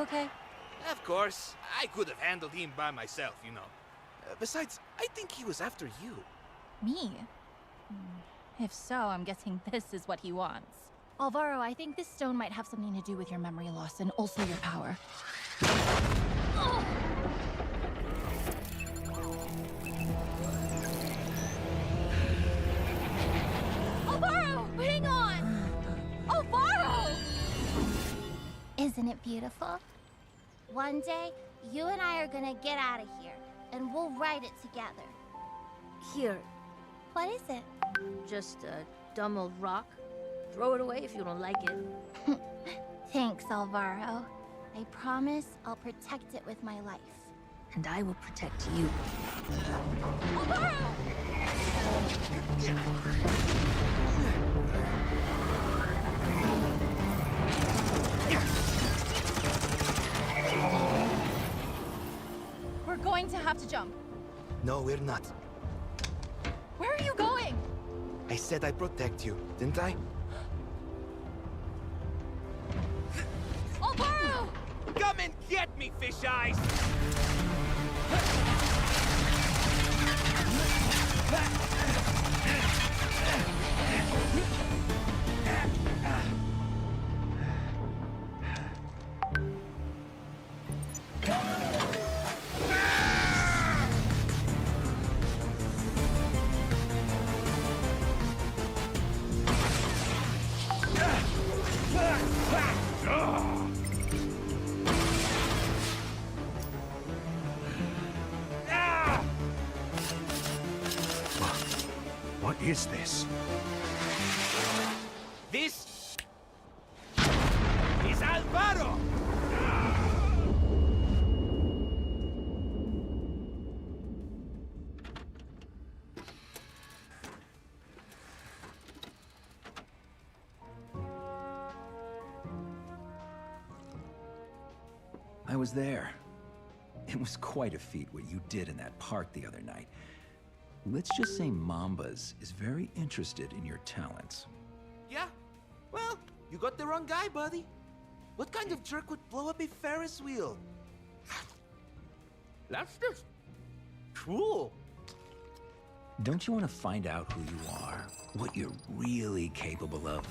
okay? Of course. I could have handled him by myself, you know. Besides, I think he was after you. Me? If so, I'm guessing this is what he wants. Alvaro, I think this stone might have something to do with your memory loss and also your power. Alvaro! Hang on! Alvaro! Isn't it beautiful? One day, you and I are gonna get out of here, and we'll write it together. Here, What is it? just a dumb old rock. Throw it away if you don't like it. Thanks, Alvaro. I promise I'll protect it with my life. And I will protect you. Alvaro! We're going to have to jump. No, we're not. Where are you going? I said I'd protect you, didn't I? Alvaro! Come and get me, fish eyes! What is this? This is Alvaro! I was there. It was quite a feat what you did in that park the other night. Let's just say Mambas is very interested in your talents. Yeah? Well, you got the wrong guy, buddy. What kind of jerk would blow up a Ferris wheel? That's just cool. Don't you want to find out who you are? What you're really capable of?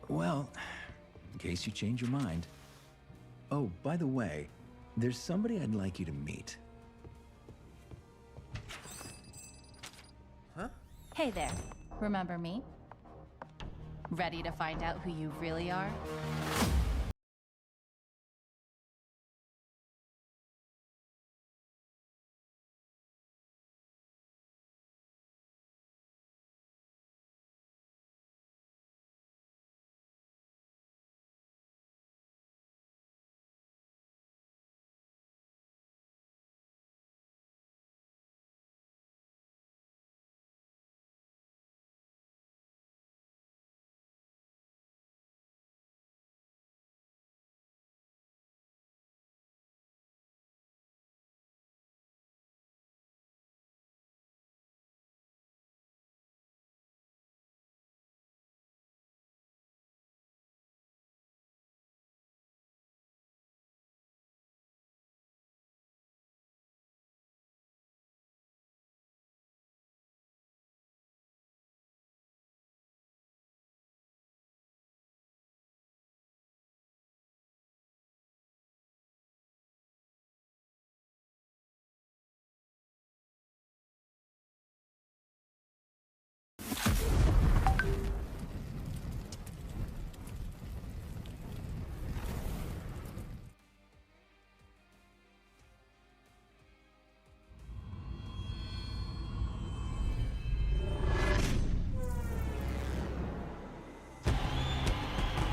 Well, in case you change your mind. Oh, by the way, there's somebody I'd like you to meet. Huh? Hey there. Remember me? Ready to find out who you really are?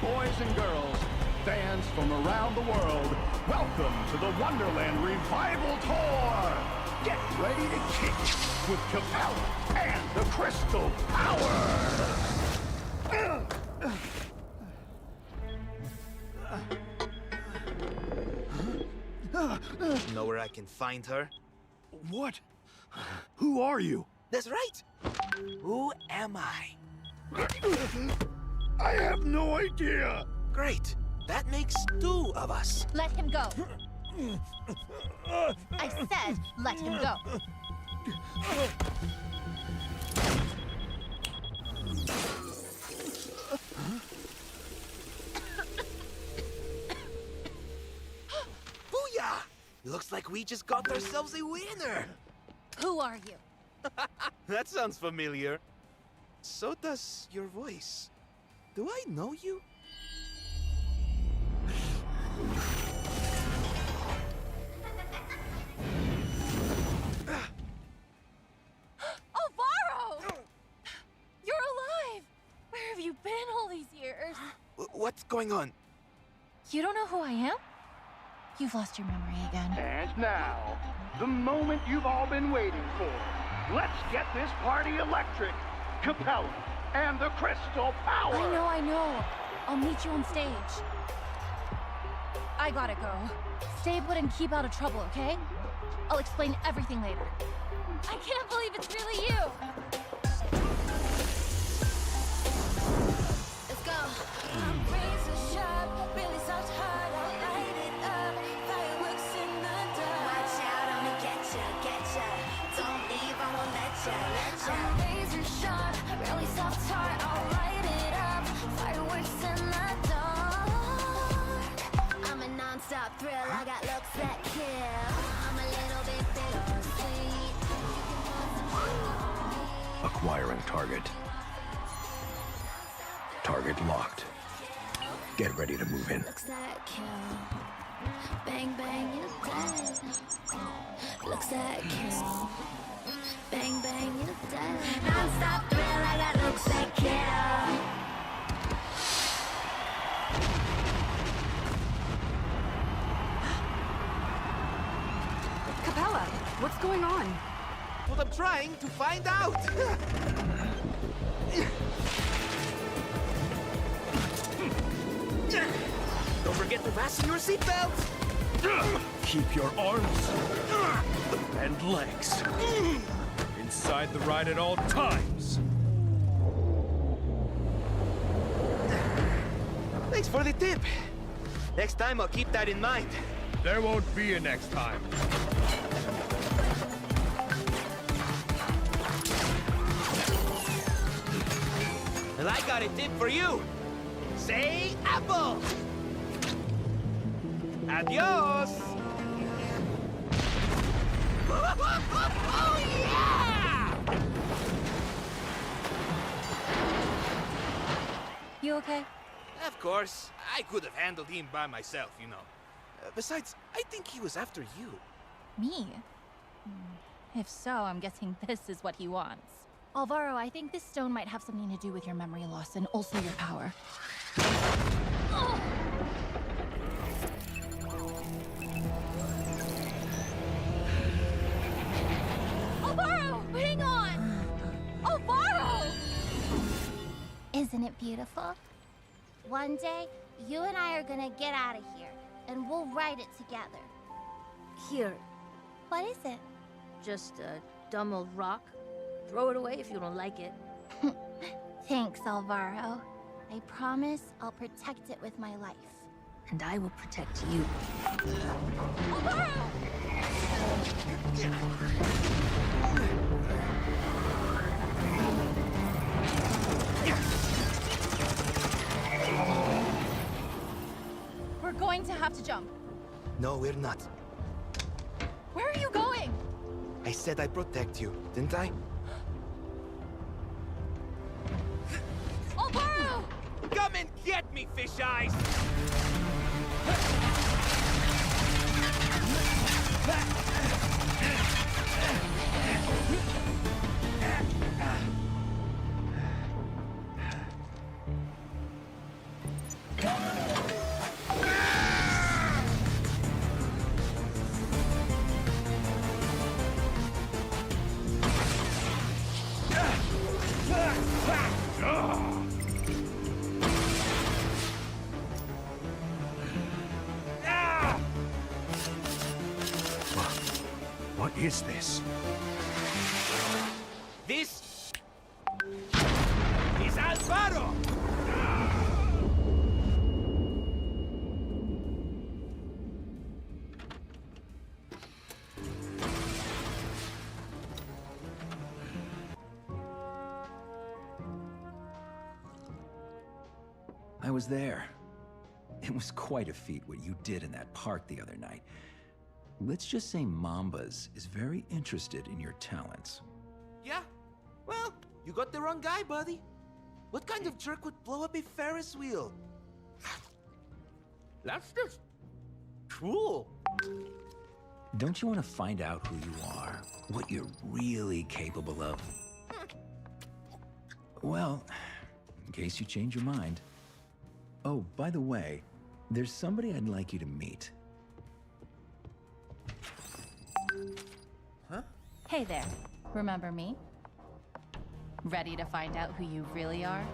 Boys and girls, fans from around the world, welcome to the Wonderland Revival Tour! Get ready to kick with Capella and the Crystal Power! Know where I can find her? What? Who are you? That's right! Who am I? I have no idea! Great! That makes 2 of us. Let him go. I said, let him go. Booyah! Looks like we just got ourselves a winner. Who are you? That sounds familiar. So does your voice. Do I know you? Alvaro! You're alive! Where have you been all these years? What's going on? You don't know who I am? You've lost your memory again. And now, the moment you've all been waiting for. Let's get this party electric. Capella and the Crystal Power. I know. I'll meet you on stage. I gotta go. Stay put and keep out of trouble, okay? I'll explain everything later. I can't believe it's really you! Let's go. I'm razor sharp, really soft hard, I'll light it up. Fireworks in the dark. Watch out, I'ma get ya. Don't leave, I won't let ya. I'm razor sharp, really soft heart, I'll light it up. Fireworks in the dark. I'm a non-stop thrill, I got looks that kill. I'm a little bit bittersweet. Acquiring target. Target locked. Get ready to move in. Looks that kill. Bang, bang, you're dead. Looks that kill. Bang, bang, you're dead. Non-stop thrill, I got looks that kill. Capella, what's going on? What I'm trying to find out. Don't forget to fasten your seatbelt. Keep your arms and legs inside the ride at all times. Thanks for the tip. Next time I'll keep that in mind. There won't be a next time. And I got a tip for you. Say apple. Adios. Oh, yeah! You okay? Of course. I could have handled him by myself, you know. Besides, I think he was after you. Me? If so, I'm guessing this is what he wants. Alvaro, I think this stone might have something to do with your memory loss and also your power. Alvaro, hang on! Alvaro! Isn't it beautiful? One day, you and I are gonna get out of here, and we'll write it together. Here, What is it? just a dumb old rock. Throw it away if you don't like it. Thanks, Alvaro. I promise I'll protect it with my life. And I will protect you. Alvaro! We're going to have to jump. No, we're not. Where are you going? I said I'd protect you, didn't I? Alvaro! Come and get me, fish eyes! What is this? This is Alvaro! was there. It was quite a feat what you did in that park the other night. Let's just say Mambas is very interested in your talents. Yeah? Well, you got the wrong guy, buddy. What kind of jerk would blow up a Ferris wheel? That's just cool. Don't you want to find out who you are? What you're really capable of? Well, in case you change your mind. Oh, by the way, there's somebody I'd like you to meet. Huh? Hey there. Remember me? Ready to find out who you really are?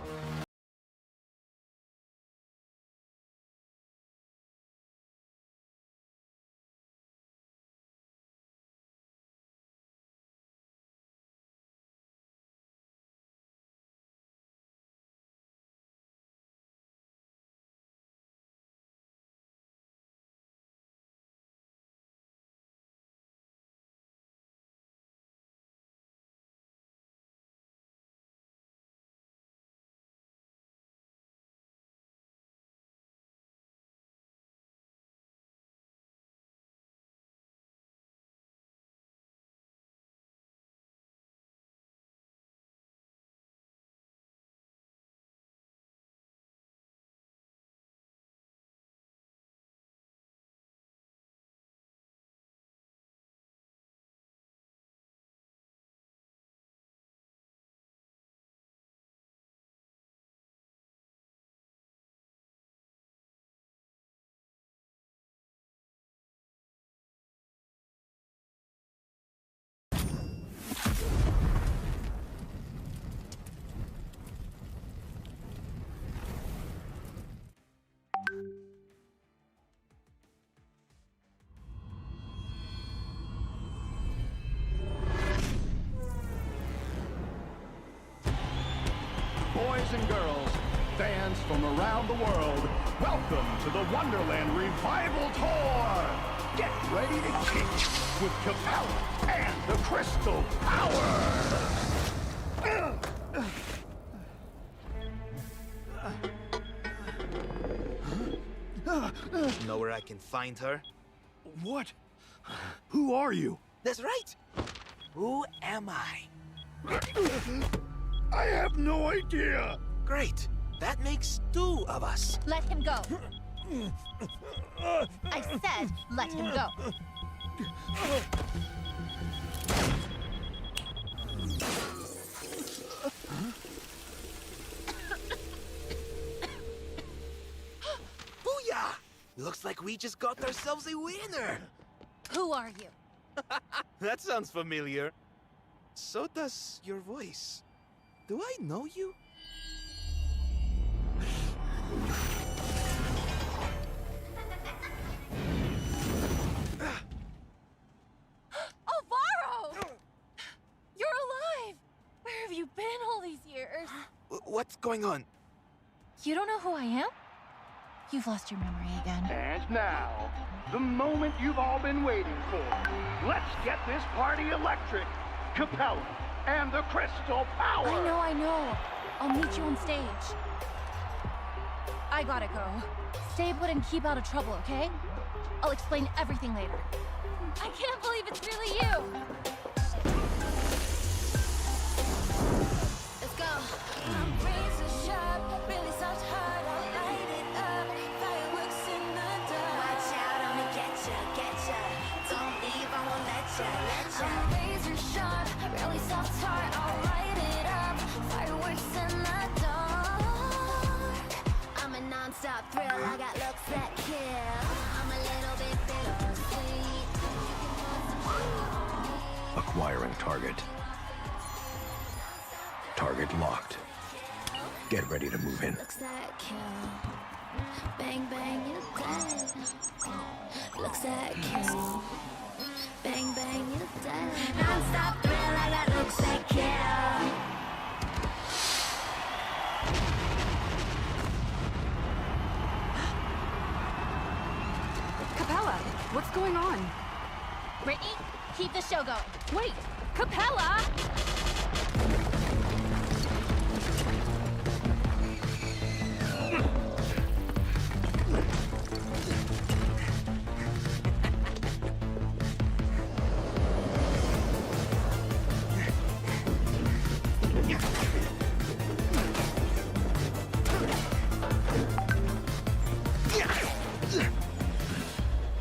Boys and girls, fans from around the world, welcome to the Wonderland Revival Tour! Get ready to kick with Capella and the Crystal Power! Know where I can find her? What? Who are you? That's right. Who am I? I have no idea! Great. That makes two of us. Let him go. I said, let him go. Booyah! Looks like we just got ourselves a winner. Who are you? That sounds familiar. So does your voice. Do I know you? Alvaro! You're alive! Where have you been all these years? What's going on? You don't know who I am? You've lost your memory again. And now, the moment you've all been waiting for. Let's get this party electric. Capella and the Crystal Power! I know. I'll meet you on stage. I gotta go. Stay put and keep out of trouble, okay? I'll explain everything later. I can't believe it's really you! Let's go. I'm razor sharp, really soft hard, I'll light it up. Fireworks in the dark. Watch out, I'ma get ya. Don't leave, I won't let ya. I'm razor sharp, really soft heart, I'll light it up. Fireworks in the dark. I'm a non-stop thrill, I got looks that kill. I'm a little bit bittersweet. Acquiring target. Target locked. Get ready to move in. Looks that kill. Bang, bang, you're dead. Looks that kill. Bang, bang, you're dead. Non-stop thrill, I got looks that kill. Capella, what's going on? Brittany, keep the show going. Wait, Capella!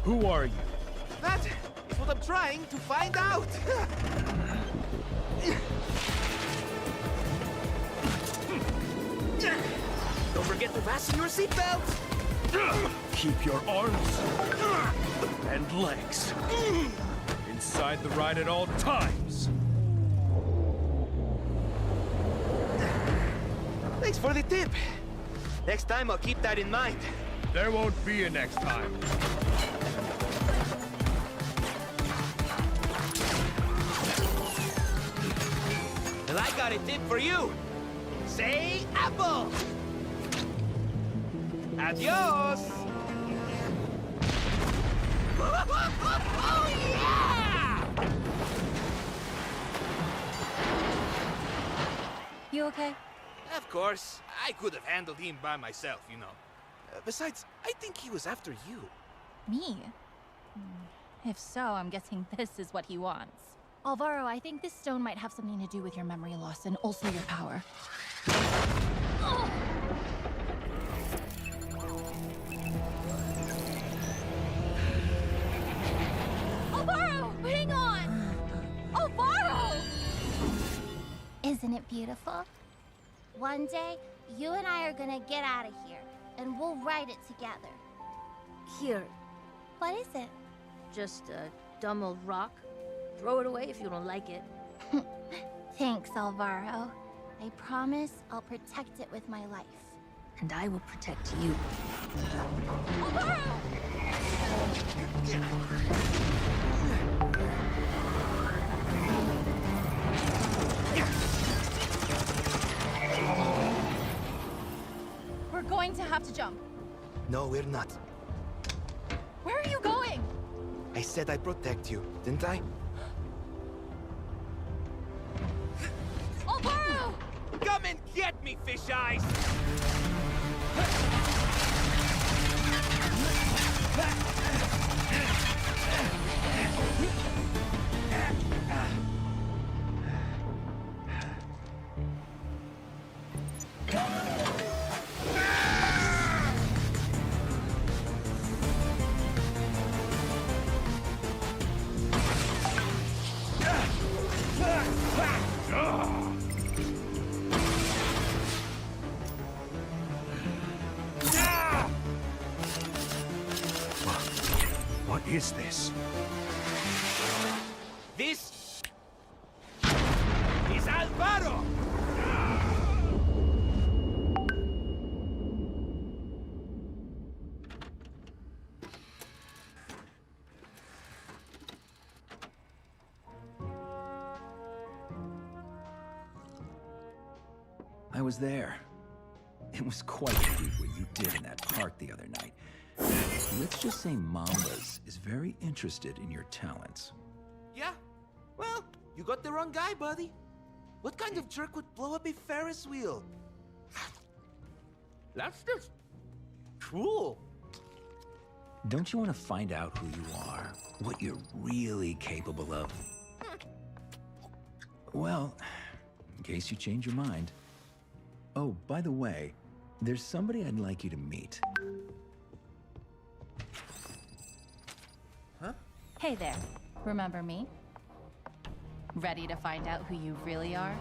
Who are you? That is what I'm trying to find out. Don't forget to fasten your seatbelt. Keep your arms and legs inside the ride at all times. Thanks for the tip. Next time I'll keep that in mind. There won't be a next time. And I got a tip for you. Say apple. Adios. Oh, yeah! You okay? Of course. I could have handled him by myself, you know. Besides, I think he was after you. Me? If so, I'm guessing this is what he wants. Alvaro, I think this stone might have something to do with your memory loss and also your power. Alvaro! Hang on! Alvaro! Isn't it beautiful? One day, you and I are gonna get out of here, and we'll write it together. Here, What is it? just a dumb old rock. Throw it away if you don't like it. Thanks, Alvaro. I promise I'll protect it with my life. And I will protect you. Alvaro! We're going to have to jump. No, we're not. Where are you going? I said I'd protect you, didn't I? Alvaro! Come and get me, fish eyes! What is this? This is Alvaro! I was there. It was quite a feat what you did in that park the other night. Let's just say Mambas is very interested in your talents. Yeah? Well, you got the wrong guy, buddy. What kind of jerk would blow up a Ferris wheel? That's just cool. Don't you want to find out who you are? What you're really capable of? Well, in case you change your mind. Oh, by the way, there's somebody I'd like you to meet. Hey there. Remember me? Ready to find out who you really are?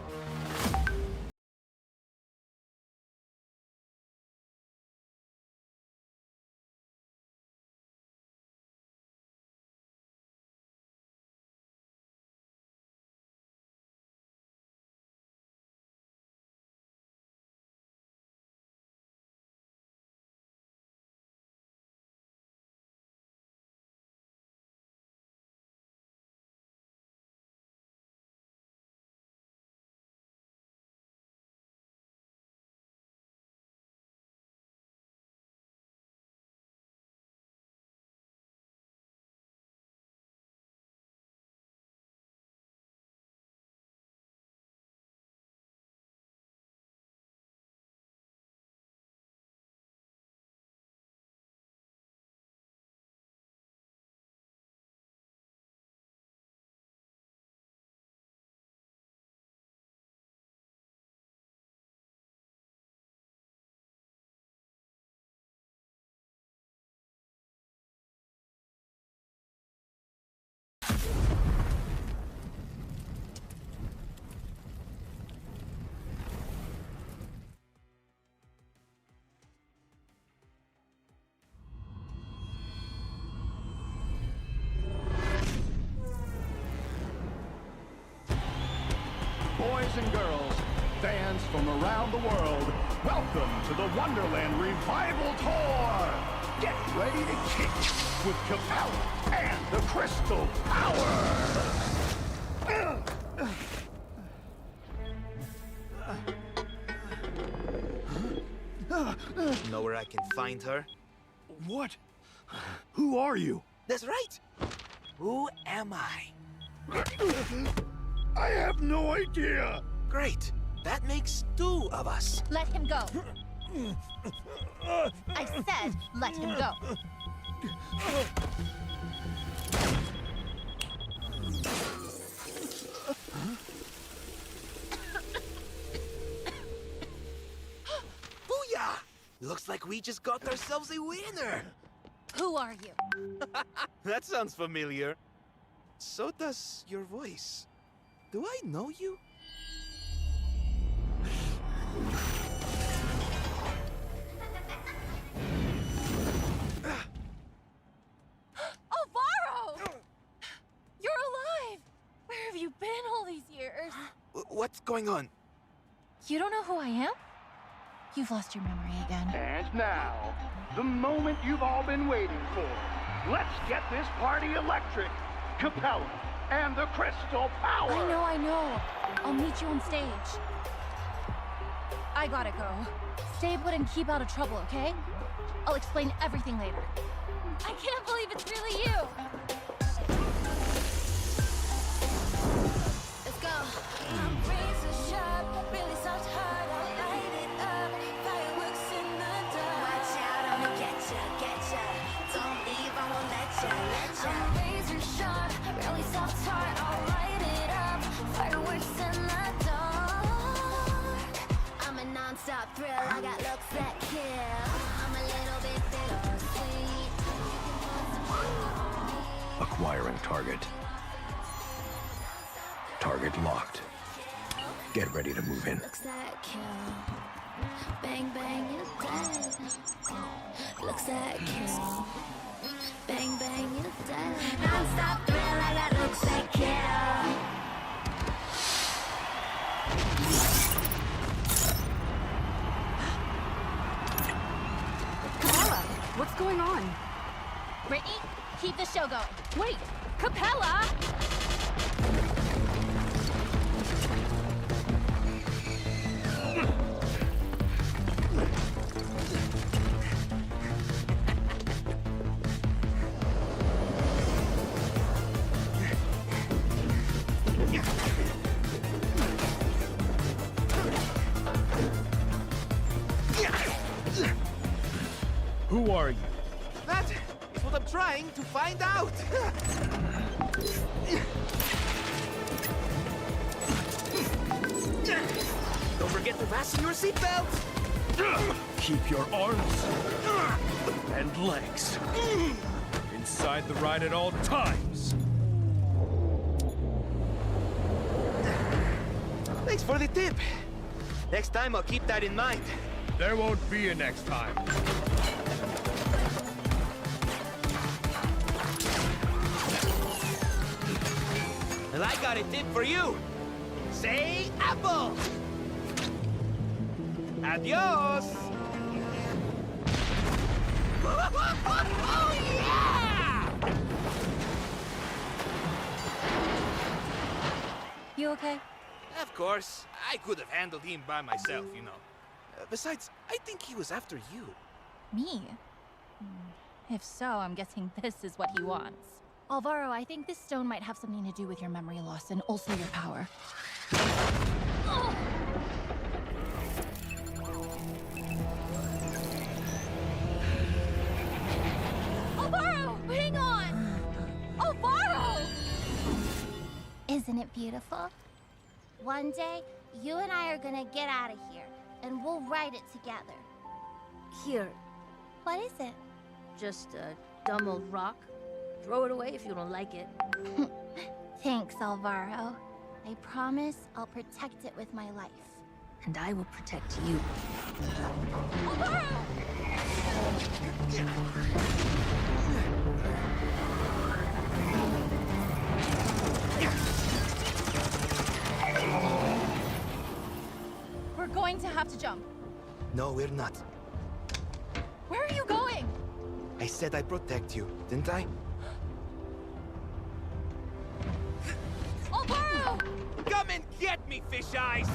Boys and girls, fans from around the world, welcome to the Wonderland Revival Tour! Get ready to kick with Capella and the Crystal Power! Know where I can find her? What? Who are you? That's right! Who am I? I have no idea! Great! That makes two of us. Let him go. I said, let him go. Booyah! Looks like we just got ourselves a winner! Who are you? That sounds familiar. So does your voice. Do I know you? Alvaro! You're alive! Where have you been all these years? What's going on? You don't know who I am? You've lost your memory again. And now, the moment you've all been waiting for. Let's get this party electric. Capella and the Crystal Power! I know. I'll meet you on stage. I gotta go. Stay put and keep out of trouble, okay? I'll explain everything later. I can't believe it's really you! Let's go. I'm razor sharp, really soft heart, I'll light it up. Fireworks in the dark. Watch out, I'ma get ya. Don't leave, I won't let ya. I'm razor sharp, really soft heart, I'll light it up. Fireworks in the dark. I'm a non-stop thrill, I got looks that kill. I'm a little bit bittersweet. Acquiring target. Target locked. Get ready to move in. Looks that kill. Bang, bang, you're dead. Looks that kill. Bang, bang, you're dead. Non-stop thrill, I got looks that kill. Capella, what's going on? Brittany, keep the show going. Wait, Capella! Who are you? That is what I'm trying to find out! Don't forget to fasten your seatbelt! Keep your arms and legs inside the ride at all times. Thanks for the tip. Next time I'll keep that in mind. There won't be a next time. Well, I got a tip for you. Say apple. Adios. Oh, yeah! You okay? Of course. I could have handled him by myself, you know. Besides, I think he was after you. Me? If so, I'm guessing this is what he wants. Alvaro, I think this stone might have something to do with your memory loss and also your power. Alvaro, hang on! Alvaro! Isn't it beautiful? One day, you and I are gonna get out of here, and we'll write it together. Here, What is it? just a dumb old rock. Throw it away if you don't like it. Thanks, Alvaro. I promise I'll protect it with my life. And I will protect you. Alvaro! to jump. No, we're not. Where are you going? I said I'd protect you, didn't I? I'll borrow! Come and get me, fish eyes!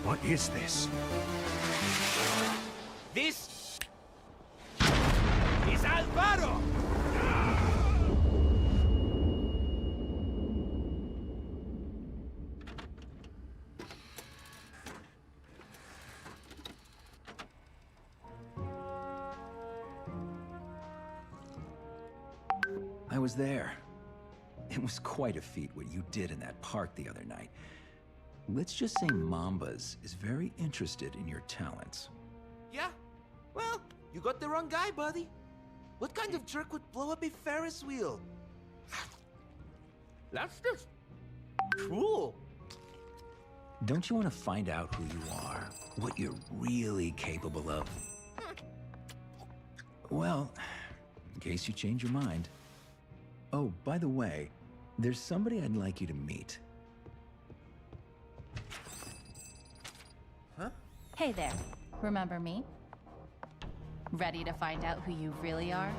What is this? This is Alvaro! I was there. It was quite a feat what you did in that park the other night. Let's just say Mambas is very interested in your talents. Yeah? Well, you got the wrong guy, buddy. What kind of jerk would blow up a Ferris wheel? That's just cool. Don't you want to find out who you are? What you're really capable of? Well, in case you change your mind. Oh, by the way, there's somebody I'd like you to meet. Huh? Hey there. Remember me? Ready to find out who you really are?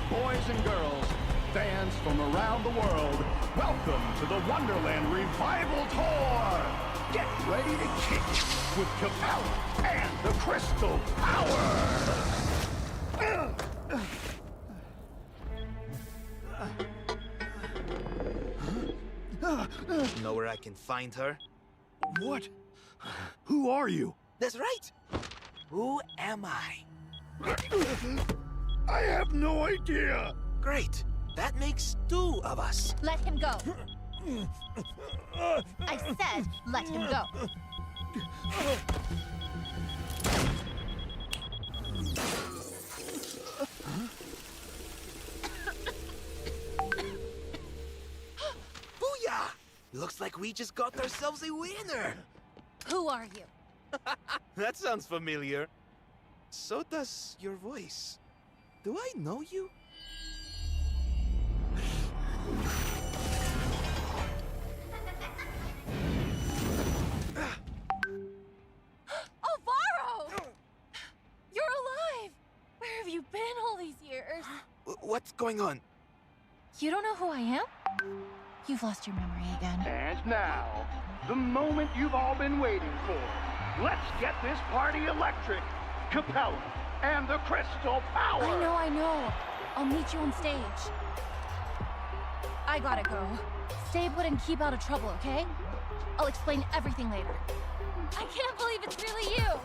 Boys and girls, fans from around the world, welcome to the Wonderland Revival Tour! Get ready to kick with Capella and the Crystal Power! Know where I can find her? What? Who are you? That's right! Who am I? I have no idea. Great! That makes two of us. Let him go. I said, let him go. Booyah! Looks like we just got ourselves a winner! Who are you? That sounds familiar. So does your voice. Do I know you? Alvaro! You're alive! Where have you been all these years? What's going on? You don't know who I am? You've lost your memory again. And now, the moment you've all been waiting for. Let's get this party electric. Capella and the Crystal Power! I know. I'll meet you on stage. I gotta go. Stay put and keep out of trouble, okay? I'll explain everything later. I can't believe it's really you!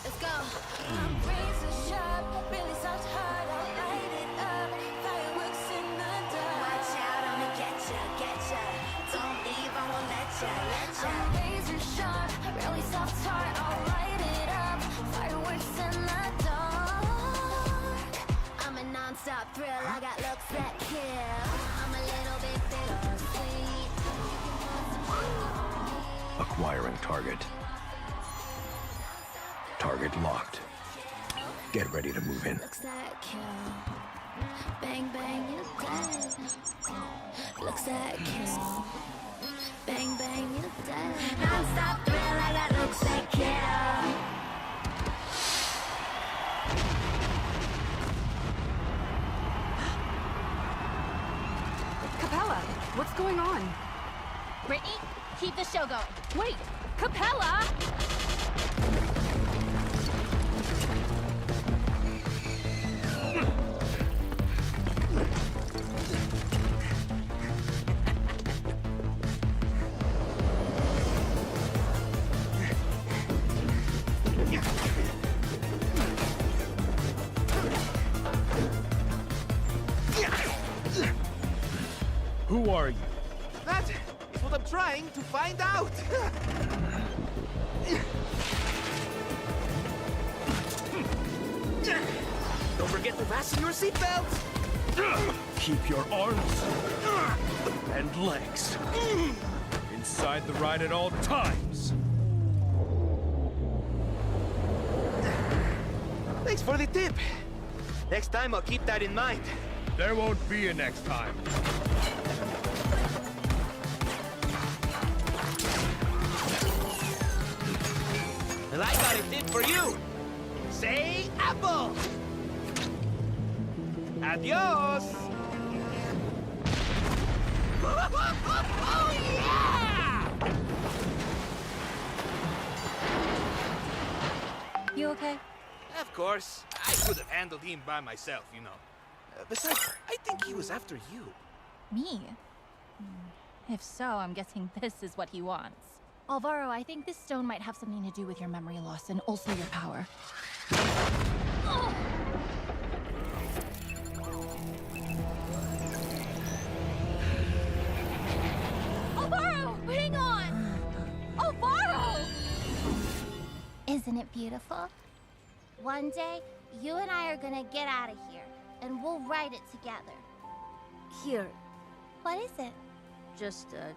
Let's go. I'm razor sharp, really soft heart, I'll light it up. Fireworks in the dark. Watch out, I'ma get ya. Don't leave, I won't let ya. I'm razor sharp, really soft heart, I'll light it up. Fireworks in the dark. I'm a non-stop thrill, I got looks that kill. I'm a little bit bittersweet. Acquiring target. Target locked. Get ready to move in. Looks that kill. Bang, bang, you're dead. Looks that kill. Bang, bang, you're dead. Non-stop thrill, I got looks that kill. Capella, what's going on? Brittany, keep the show going. Wait, Capella! Who are you? That is what I'm trying to find out. Don't forget to fasten your seatbelt. Keep your arms and legs inside the ride at all times. Thanks for the tip. Next time I'll keep that in mind. There won't be a next time. Well, I got a tip for you. Say apple. Adios. Oh, yeah! You okay? Of course. I could have handled him by myself, you know. Besides, I think he was after you. Me? If so, I'm guessing this is what he wants. Alvaro, I think this stone might have something to do with your memory loss and also your power. Oh! Alvaro, hang on! Alvaro! Isn't it beautiful? One day, you and I are gonna get out of here, and we'll write it together. Here, What is it? just a